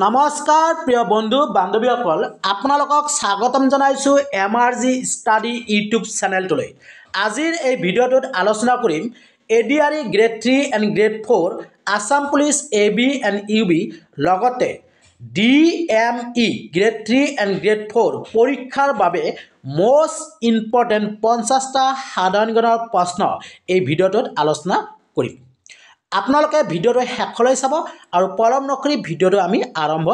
নমস্কাৰ প্ৰিয় বন্ধু বান্ধৱীসকল আপোনালোকক স্বাগতম জনাইছো এমআৰজি ষ্টাডি ইউটিউব চেনেলটোলৈ। আজিৰ এই ভিডিঅ'টোত আলোচনা কৰিম ADRE grade 3 and grade 4 Assam police AB and UB লগতে ডিএমই গ্ৰেড 3 এণ্ড গ্ৰেড 4 পৰীক্ষাৰ বাবে মোষ্ট ইম্পৰ্টেণ্ট 50টা সাধাৰণ জ্ঞানৰ প্ৰশ্ন এই ভিডিঅ'টোত আলোচনা কৰিম। আপোনালোকে ভিডিঅ'টো শেষলৈ চাব আৰু পলম নকৰি ভিডিঅ'টো আমি আৰম্ভ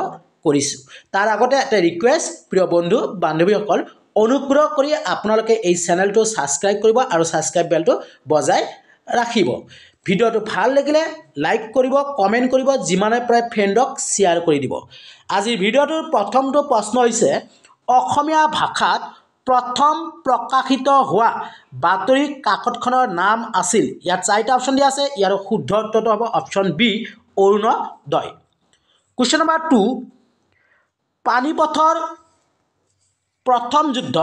কৰিছোঁ। তাৰ আগতে এটা ৰিকুৱেষ্ট প্ৰিয় বন্ধু বান্ধৱীসকল অনুগ্ৰহ কৰি আপোনালোকে এই চেনেলটো ছাবস্ক্ৰাইব কৰিব আৰু ছাবস্ক্ৰাইব বেলটো বজাই ৰাখিব। ভিডিঅ'টো ভাল লাগিলে লাইক কৰিব, কমেণ্ট কৰিব, যিমানে প্ৰায় ফ্ৰেণ্ডক শ্বেয়াৰ কৰি দিব। আজিৰ ভিডিঅ'টোৰ প্ৰথমটো প্ৰশ্ন হৈছে অসমীয়া ভাষাত প্ৰথম প্ৰকাশিত হোৱা বাতৰি কাকতখনৰ নাম আছিল। ইয়াত চাৰিটা অপশ্যন দিয়া আছে। ইয়াৰ শুদ্ধ উত্তৰটো হ'ব option B Arunodoi. Question number 2 পানিপথৰ প্ৰথম যুদ্ধ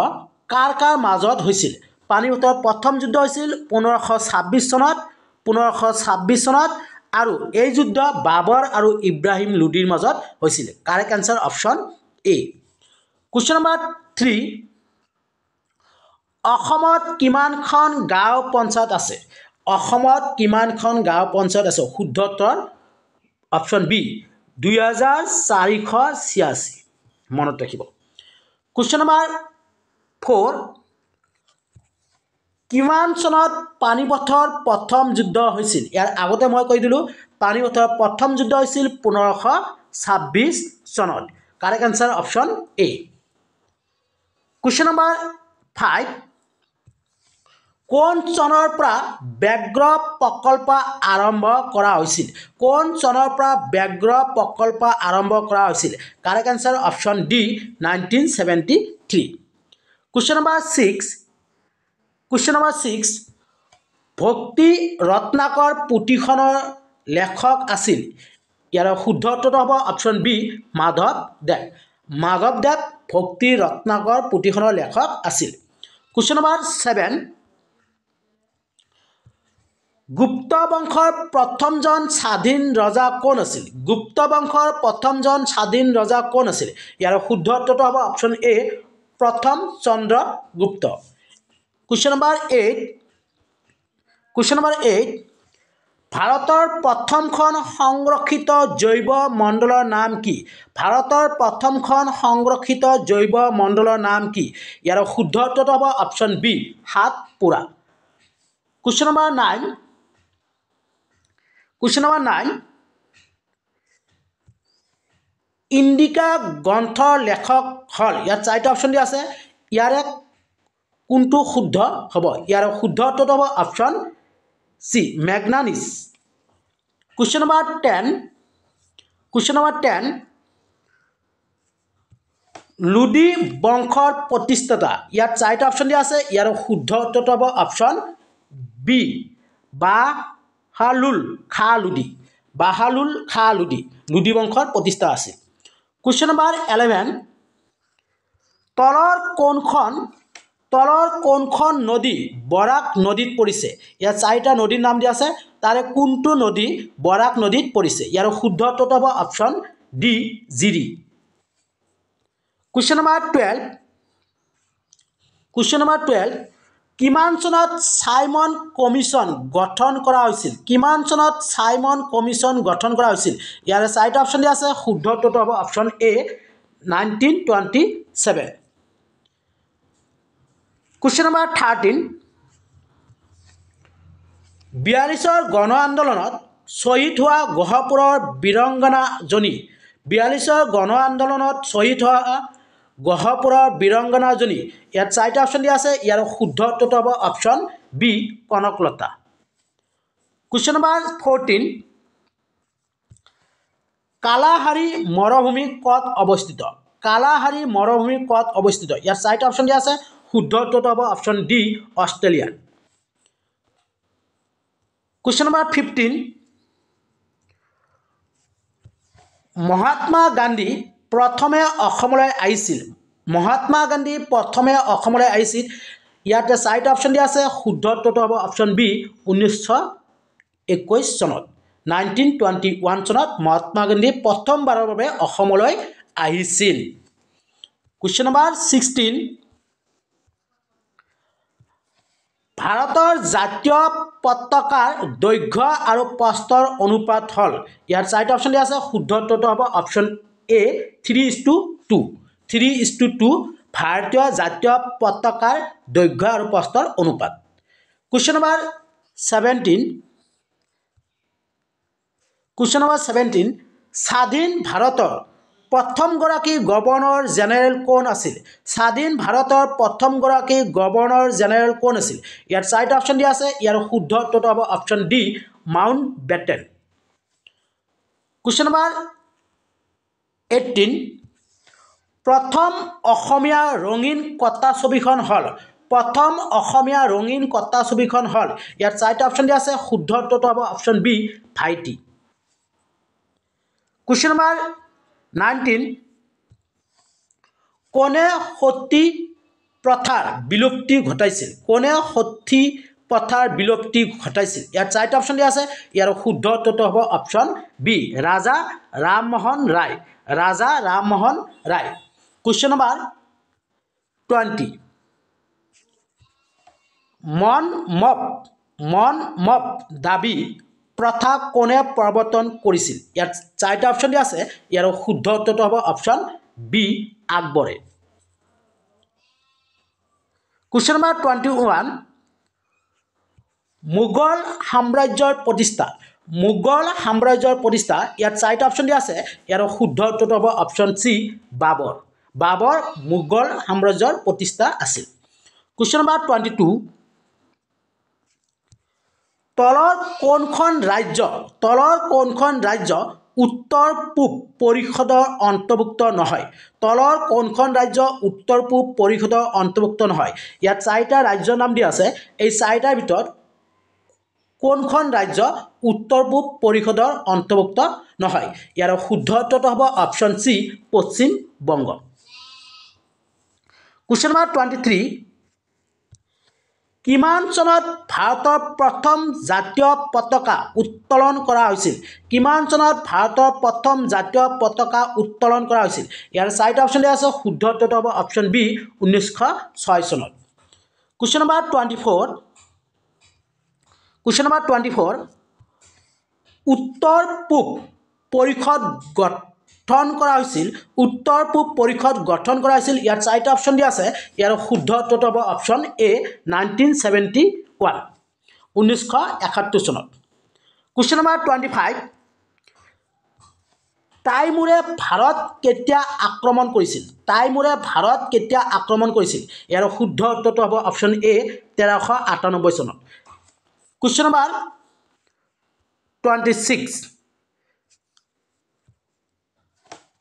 কাৰ কাৰ মাজত হৈছিল? পানিপথৰ প্ৰথম যুদ্ধ হৈছিল 1526 চনত আৰু এই যুদ্ধ বাবৰ আৰু ইব্ৰাহিম লোডিৰ মাজত হৈছিল। Correct answer option A. Question number 3 অসমত কিমানখন গাঁও পঞ্চায়ত আছে? অসমত কিমানখন গাঁও পঞ্চায়ত আছে? শুদ্ধ উত্তৰ অপশ্যন বি 2486 মনত ৰাখিব। কুৱেশ্যন নম্বৰ 4 কিমান চনত পানিপথৰ প্ৰথম যুদ্ধ হৈছিল? ইয়াৰ আগতে মই কৈ দিলোঁ পানিপথৰ প্ৰথম যুদ্ধ হৈছিল 1526 চনত। Correct answer option A. Question number 5 কোন চনৰ পৰা ব্যাঘ্ৰ প্ৰকল্প আৰম্ভ কৰা হৈছিল? কোন চনৰ পৰা ব্যাঘ্ৰ প্ৰকল্প আৰম্ভ কৰা হৈছিল? Correct answer option D 1973। Question number 6 ভক্তি ৰত্নাকৰ পুথিখনৰ লেখক আছিল। ইয়াৰ শুদ্ধ উত্তৰটো হ'ব অপশ্যন বি মাধৱদেৱ। মাধৱদেৱ ভক্তি ৰত্নাকৰ পুথিখনৰ লেখক আছিল। কুৱেশ্যন নম্বৰ 7 গুপ্ত বংশৰ প্ৰথমজন স্বাধীন ৰজা কোন আছিল? গুপ্ত বংশৰ প্ৰথমজন স্বাধীন ৰজা কোন আছিল? ইয়াৰ শুদ্ধ উত্তৰটো হ'ব অপশ্যন এ প্ৰথম চন্দ্ৰগুপ্ত। কুৱেশ্যন নম্বৰ 8 ভাৰতৰ প্ৰথমখন সংৰক্ষিত জৈৱ মণ্ডলৰ নাম কি? ভাৰতৰ প্ৰথমখন সংৰক্ষিত জৈৱ মণ্ডলৰ নাম কি? ইয়াৰ শুদ্ধ উত্তৰটো হ'ব option B Satpura. Question number 9 Indica গ্ৰন্থৰ লেখক হ'ল। ইয়াত চাৰিটা অপশ্যন দিয়া আছে। ইয়াৰে কোনটো শুদ্ধ হ'ব? ইয়াৰ শুদ্ধ উত্তৰটো হ'ব অপশ্যন চি মেগনানিছ। কুৱেশ্যন নম্বৰ 10 লোডি বংশৰ প্ৰতিষ্ঠাতা। ইয়াত চাৰিটা অপশ্যন দিয়া আছে। ইয়াৰ শুদ্ধ উত্তৰটো হ'ব অপশ্যন বি বাহালুল খা লোডি লোডি বংশৰ প্ৰতিষ্ঠা আছিল। কুৱেশ্যন নম্বৰ 11 তলৰ কোনখন নদী বৰাক নদীত পৰিছে? ইয়াত চাৰিটা নদীৰ নাম দিয়া আছে। তাৰে কোনটো নদী বৰাক নদীত পৰিছে? ইয়াৰ শুদ্ধ উত্তৰটো হ'ব option D Jiri. Question number 12 কিমান চনত চাইমন কমিশ্যন গঠন কৰা হৈছিল? কিমান চনত চাইমন কমিশ্যন গঠন কৰা হৈছিল? ইয়াৰে চাৰিটা অপশ্যন দিয়া আছে। শুদ্ধ উত্তৰটো হ'ব অপশ্যন এ 1927। কুৱেশ্যন নম্বৰ 13 42ৰ গণ আন্দোলনত শ্বহীদ হোৱা গহপুৰৰ বীৰংগনাজনী। 42ৰ গণ আন্দোলনত শ্বহীদ হোৱা গহপুৰৰ বীৰংগনাজনী। ইয়াত চাৰিটা অপশ্যন দিয়া আছে। ইয়াৰ শুদ্ধ উত্তৰটো হ'ব option B Kanaklata. Question number 14 Kalahari মৰুভূমি ক'ত অৱস্থিত? কালাহাৰী মৰুভূমি ক'ত অৱস্থিত? ইয়াত চাৰিটা অপশ্যন দিয়া আছে। শুদ্ধ উত্তৰটো হ'ব অপশ্যন ডি অষ্ট্ৰেলিয়াত। কুৱেশ্যন নম্বৰ 15 মহাত্মা গান্ধী প্ৰথমে অসমলৈ আহিছিল। মহাত্মা গান্ধী প্ৰথমে অসমলৈ আহিছিল। ইয়াতে চাৰিটা অপশ্যন দিয়া আছে। শুদ্ধ উত্তৰটো হ'ব অপশ্যন বি 1921 চনত। 1921 চনত মহাত্মা গান্ধী প্ৰথমবাৰৰ বাবে অসমলৈ আহিছিল। কুৱেশ্যন নম্বৰ 16 ভাৰতৰ জাতীয় পতাকাৰ দৈৰ্ঘ্য আৰু প্ৰস্থৰ অনুপাত হ'ল ইয়াৰ চাৰিটা অপশ্যন দিয়া আছে শুদ্ধ উত্তৰটো হ'ব অপশ্যন এ 3:2 3:2 ভাৰতীয় জাতীয় পতাকাৰ দৈৰ্ঘ্য আৰু প্ৰস্থৰ অনুপাত। কুৱেশ্যন নম্বৰ 17 স্বাধীন ভাৰতৰ প্ৰথমগৰাকী গভৰ্ণৰ জেনেৰেল কোন আছিল? স্বাধীন ভাৰতৰ প্ৰথমগৰাকী গভৰ্ণৰ জেনেৰেল কোন আছিল? ইয়াৰ চাৰিটা অপশ্যন দিয়া আছে ইয়াৰ শুদ্ধ উত্তৰটো হ'ব option D Mountbatten. Question number 18 প্ৰথম অসমীয়া ৰঙীন কটা ছবিখন হ'ল প্ৰথম অসমীয়া ৰঙীন কটা ছবিখন হ'ল ইয়াৰ চাৰিটা অপশ্যন দিয়া আছে শুদ্ধ উত্তৰটো হ'ব অপশ্যন বি ভাইটি। কুৱেশ্যন নম্বৰ 19 কোনে সতী প্ৰথাৰ বিলুপ্তি ঘটাইছিল? কোনে সতী প্ৰথাৰ বিলুপ্তি ঘটাইছিল? ইয়াৰ চাৰিটা অপশ্যন দিয়া আছে ইয়াৰ শুদ্ধ উত্তৰটো হ'ব option B Raja Rammohan Roy. Raja Rammohan Roy. Question number 20 মন মপ দাবী প্ৰথা কোনে প্ৰৱৰ্তন কৰিছিল? ইয়াত চাৰিটা অপশ্যন দিয়া আছে ইয়াৰ শুদ্ধ উত্তৰটো হ'ব অপশ্যন বি আকবৰে। কুৱেশ্যন নম্বৰ 21 মোগল সাম্ৰাজ্যৰ প্ৰতিষ্ঠা ইয়াত চাৰিটা অপশ্যন দিয়া আছে ইয়াৰ শুদ্ধ উত্তৰটো হ'ব অপশ্যন চি বাবৰ। বাবৰ মোগল সাম্ৰাজ্যৰ প্ৰতিষ্ঠা আছিল। কুৱেশ্যন নম্বৰ 22 তলৰ কোনখন ৰাজ্য উত্তৰ পূব পৰিষদৰ অন্তৰ্ভুক্ত নহয়? তলৰ কোনখন ৰাজ্য উত্তৰ পূব পৰিষদৰ অন্তৰ্ভুক্ত নহয়? ইয়াত চাৰিটা ৰাজ্যৰ নাম দিয়া আছে এই চাৰিটাৰ ভিতৰত কোনখন ৰাজ্য উত্তৰ পূব পৰিষদৰ অন্তৰ্ভুক্ত নহয়? ইয়াৰ শুদ্ধ উত্তৰটো হ'ব option C Paschim Banga. Question number 23 কিমান চনত ভাৰতৰ প্ৰথম জাতীয় পতাকা উত্তোলন কৰা হৈছিল? কিমান চনত ভাৰতৰ প্ৰথম জাতীয় পতাকা উত্তোলন কৰা হৈছিল? ইয়াৰ চাৰিটা অপশ্যন দিয়া আছে শুদ্ধ উত্তৰটো হ'ব অপশ্যন বি 1906 চনত। কুৱেশ্যন নম্বৰ 24 উত্তৰ পূব পৰিষদ গঠন কৰা হৈছিল ইয়াৰ চাৰিটা অপশ্যন দিয়া আছে ইয়াৰ শুদ্ধ উত্তৰটো হ'ব অপশ্যন এ 1971 1971 চনত। কুৱেশ্যন নম্বৰ 25 তাইমুৰে ভাৰত কেতিয়া আক্ৰমণ কৰিছিল? ইয়াৰ শুদ্ধ উত্তৰটো হ'ব অপশ্যন এ 1398 চনত। কুৱেশ্যন নম্বৰ 26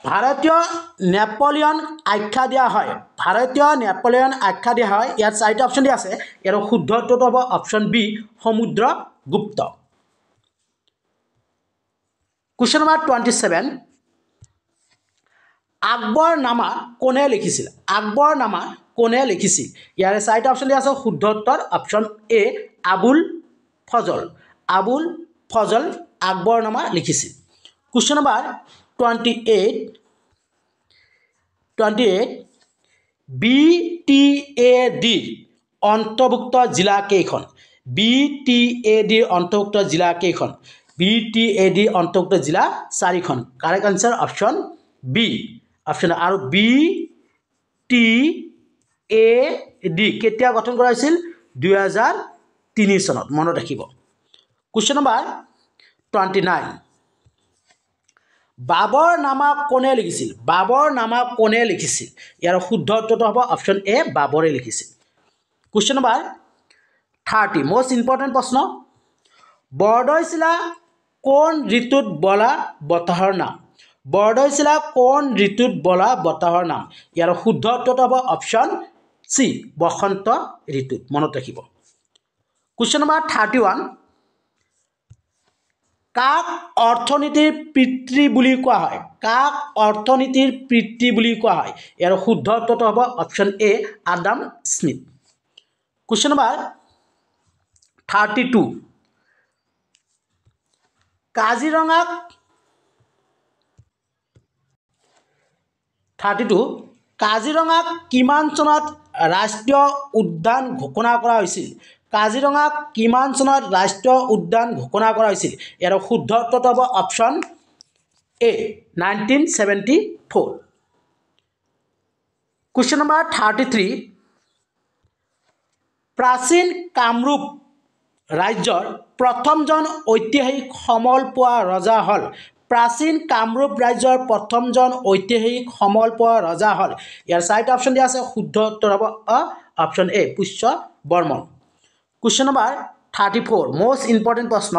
ভাৰতীয় নেপোলিয়ন আখ্যা দিয়া হয় ইয়াত চাৰিটা অপশ্যন দিয়া আছে ইয়াৰ শুদ্ধ উত্তৰটো হ'ব option B Samudragupta. Question number 27 Akbarnama কোনে লিখিছিল? ইয়াৰে চাৰিটা অপশ্যন দিয়া আছে শুদ্ধ উত্তৰ অপশ্যন এ আবুল ফজল আকবৰনামা লিখিছিল। কুৱেশ্যন নম্বৰ 28 BTADৰ অন্তৰ্ভুক্ত জিলা কেইখন? BTADৰ অন্তৰ্ভুক্ত জিলা 4খন। Correct answer option B option আৰু BTAD কেতিয়া গঠন কৰা হৈছিল? 2003 চনত মনত ৰাখিব। কুৱেশ্যন নম্বৰ 29 বাবৰনামা কোনে লিখিছিল? ইয়াৰ শুদ্ধ উত্তৰটো হ'ব অপশ্যন এ বাবৰে লিখিছিল। কুৱেশ্যন নম্বৰ 30 most ইম্পৰ্টেণ্ট প্ৰশ্ন বৰদৈচিলা কোন ঋতুত বলা বতাহৰ নাম? ইয়াৰ শুদ্ধ উত্তৰটো হ'ব অপশ্যন চি বসন্ত ঋতুত মনত ৰাখিব। কুৱেশ্যন নম্বৰ 31 কাক অৰ্থনীতিৰ পিতৃ বুলি কোৱা হয়? ইয়াৰ শুদ্ধ উত্তৰটো হ'ব option A Adam Smith. Question number 32 কাজিৰঙাক 32 কাজিৰঙাক কিমান চনত ৰাষ্ট্ৰীয় উদ্যান ঘোষণা কৰা হৈছিল কাজিৰঙাক কিমান চনত ৰাষ্ট্ৰীয় উদ্যান ঘোষণা কৰা হৈছিল ইয়াৰ শুদ্ধ উত্তৰটো হ'ব অপচন এ 1974 Question number 33 প্ৰাচীন কামৰূপ ৰাজ্যৰ প্ৰথমজন ঐতিহাসিক সমল পোৱা ৰজা হল প্ৰাচীন কামৰূপ ৰাজ্যৰ প্ৰথমজন ঐতিহাসিক সমল পোৱা ৰজা হল ইয়াৰ চাৰিটা অপচন দিয়া আছে শুদ্ধ উত্তৰ হ'ব অপচন এ Pushya Barman Question number 34 most important প্ৰশ্ন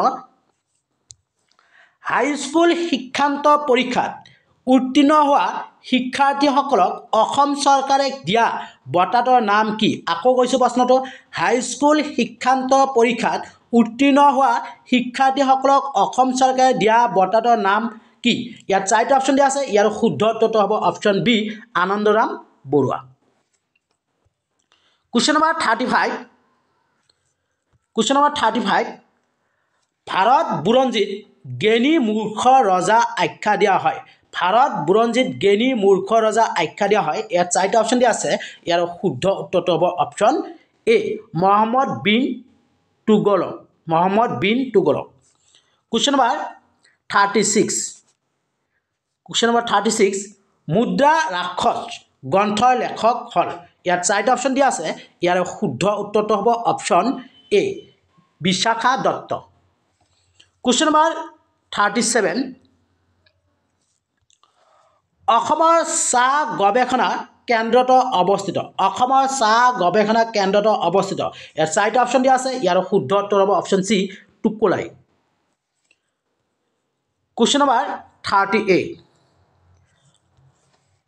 হাই স্কুল শিক্ষান্ত পৰীক্ষাত উত্তীৰ্ণ হোৱা শিক্ষাৰ্থীসকলক অসম চৰকাৰে দিয়া বঁটাটোৰ নাম কি আকৌ কৈছো প্ৰশ্নটো হাই স্কুল শিক্ষান্ত পৰীক্ষাত উত্তীৰ্ণ হোৱা শিক্ষাৰ্থীসকলক অসম চৰকাৰে দিয়া বঁটাটোৰ নাম কি ইয়াত চাৰিটা অপচন দিয়া আছে ইয়াৰ শুদ্ধ উত্তৰটো হ'ব option B Anandaram Baruah Question number 35 Question number 35 Bharat বুৰঞ্জীত জ্ঞানী মূৰ্খ ৰজা আখ্যা দিয়া হয় ভাৰত বুৰঞ্জীত জ্ঞানী মূৰ্খ ৰজা আখ্যা দিয়া হয় ইয়াত চাৰিটা অপচন দিয়া আছে ইয়াৰ শুদ্ধ উত্তৰটো হ'ব option A Muhammad bin Tughlaq Question number 36 Question number 36 মুদ্ৰা ৰাক্ষস গ্ৰন্থৰ লেখক হল ইয়াত চাৰিটা অপচন দিয়া আছে ইয়াৰ শুদ্ধ উত্তৰটো হ'ব অপচন এ বিশাখা দত্ত Question number 37 অসমৰ চাহ গৱেষণা কেন্দ্ৰটো অৱস্থিত অসমৰ চাহ গৱেষণা কেন্দ্ৰটো অৱস্থিত ইয়াৰ চাৰিটা অপচন দিয়া আছে ইয়াৰ শুদ্ধ উত্তৰ হ'ব অপচন সি টুকুলাই Question number 38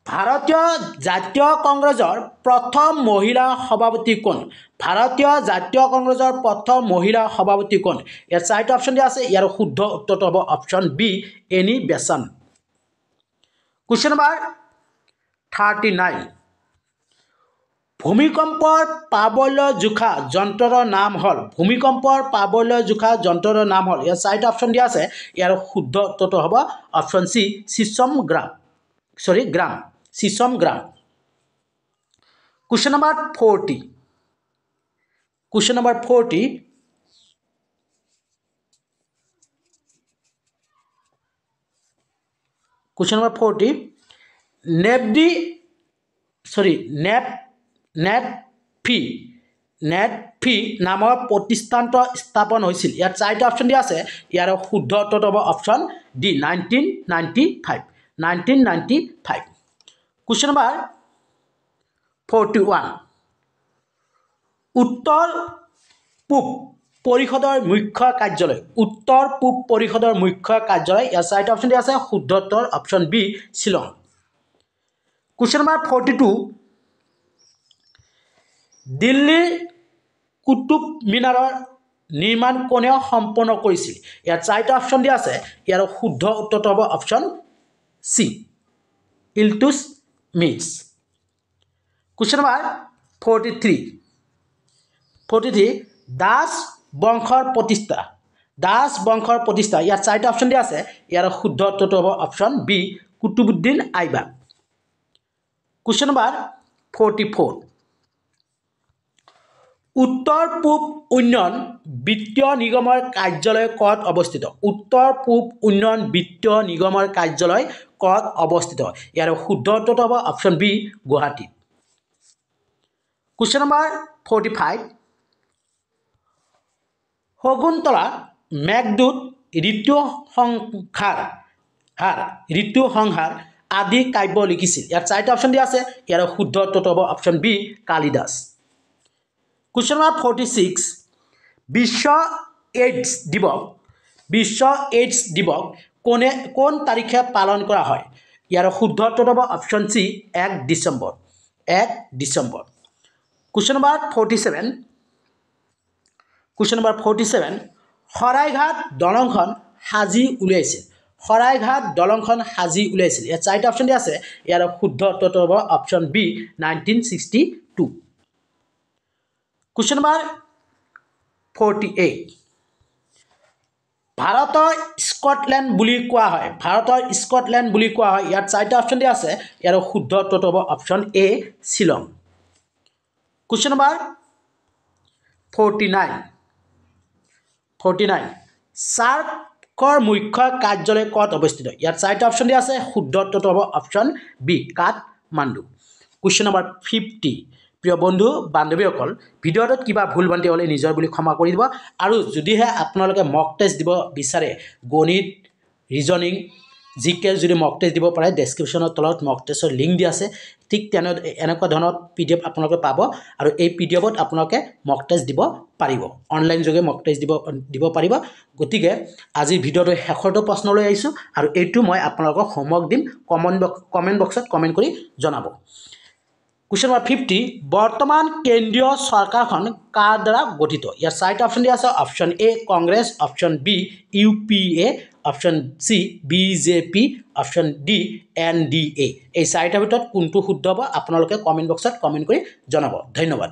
ভাৰতীয় জাতীয় কংগ্ৰেছৰ প্ৰথম মহিলা সভাপতি কোন ভাৰতীয় জাতীয় কংগ্ৰেছৰ প্ৰথম মহিলা সভাপতি কোন ইয়াৰ চাৰিটা অপচন দিয়া আছে ইয়াৰ শুদ্ধ উত্তৰটো হ'ব option B Annie Besant Question number 39 ভূমিকম্পৰ প্ৰাবল্য জোখা যন্ত্ৰৰ নাম হল ভূমিকম্পৰ প্ৰাবল্য জোখা যন্ত্ৰৰ নাম হল ইয়াৰ চাৰিটা অপচন দিয়া আছে ইয়াৰ শুদ্ধ উত্তৰটো হ'ব অপচন সি সিসমগ্ৰাম Question number 40 Question number 40 Question number 40 নেটফি নামৰ প্ৰতিষ্ঠানটো স্থাপন হৈছিল ইয়াত চাৰিটা অপচন দিয়া আছে ইয়াৰ শুদ্ধ উত্তৰটো হ'ব অপচন ডি 1995 Question number 41 উত্তৰ পূব পৰিষদৰ মুখ্য কাৰ্যালয় ইয়াৰ চাৰিটা অপচন দিয়া আছে শুদ্ধ উত্তৰ option B Shillong Question number 42 দিল্লীৰ কুতুব মিনাৰৰ নিৰ্মাণ কোনে সম্পন্ন কৰিছিল ইয়াৰ চাৰিটা অপচন দিয়া আছে ইয়াৰ শুদ্ধ উত্তৰটো হ'ব option C Iltutmish Question number 43 দাস বংশৰ প্ৰতিষ্ঠা ইয়াৰ চাৰিটা অপচন দিয়া আছে ইয়াৰ শুদ্ধ উত্তৰটো হ'ব option B Qutubuddin Aibak Question number 44 উত্তৰ পূব উন্নয়ন বিত্তীয় নিগমৰ কাৰ্যালয় ক'ত অৱস্থিত ইয়াৰ শুদ্ধ উত্তৰটো হ'ব option B Guwahati Question number 45 Shakuntala Meghaduta Ritusamhara আদি কাব্য লিখিছিল ইয়াত চাৰিটা অপচন দিয়া আছে ইয়াৰ শুদ্ধ উত্তৰটো হ'ব option B Kalidas Question number 46 বিশ্ব এইডছ দিৱস কোন তাৰিখে পালন কৰা হয় ইয়াৰ শুদ্ধ উত্তৰটো হ'ব option C 1 December Question number 47 Saraighat দলংখন সাজি উলিয়াইছিল ইয়াত চাৰিটা অপচন দিয়া আছে ইয়াৰ শুদ্ধ উত্তৰটো হ'ব অপচন বি 1962 Question number 48 ভাৰতৰ স্কটলেণ্ড বুলি কোৱা হয় ভাৰতৰ স্কটলেণ্ড বুলি কোৱা হয় ইয়াত চাৰিটা অপশ্যন দিয়া আছে ইয়াৰ শুদ্ধ উত্তৰটো হ'ব option A Shillong question number 49 সাৰ্কৰ মুখ্য কাৰ্যালয় ক'ত অৱস্থিত ইয়াত চাৰিটা অপশ্যন দিয়া আছে শুদ্ধ উত্তৰটো হ'ব option B Kathmandu question number 50 প্ৰিয় বন্ধু বান্ধৱীসকল ভিডিঅ'টোত কিবা ভুল ভ্ৰান্তি হ'লে নিজৰ বুলি ক্ষমা কৰি দিব আৰু যদিহে আপোনালোকে মক টেষ্ট দিব বিচাৰে গণিত ৰিজনিং জিকে যদি মক টেষ্ট দিব পাৰে ডেছক্ৰিপশ্যনৰ তলত মক টেষ্টৰ লিংক দিয়া আছে ঠিক এনেকুৱা ধৰণৰ PDF আপোনালোকে পাব আৰু এই PDFত আপোনালোকে মক টেষ্ট দিব পাৰিব অনলাইন যোগে মক টেষ্ট দিব পাৰিব গতিকে আজি ভিডিঅ'টো শেষৰটো প্ৰশ্নলৈ আহিছোঁ আৰু এইটো মই আপোনালোকক হোমৱৰ্ক দিম কমেণ্ট বক্সত কমেণ্ট কৰি জনাব Question number 50 বৰ্তমান কেন্দ্ৰীয় চৰকাৰখন কাৰ দ্বাৰা গঠিত ইয়াৰ চাৰিটা অপশ্যন দিয়া আছে option A Congress option B UPA option C BJP option D NDA এই চাৰিটাৰ ভিতৰত কোনটো শুদ্ধ হ'ব আপোনালোকে কমেণ্ট বক্সত কমেণ্ট কৰি জনাব ধন্যবাদ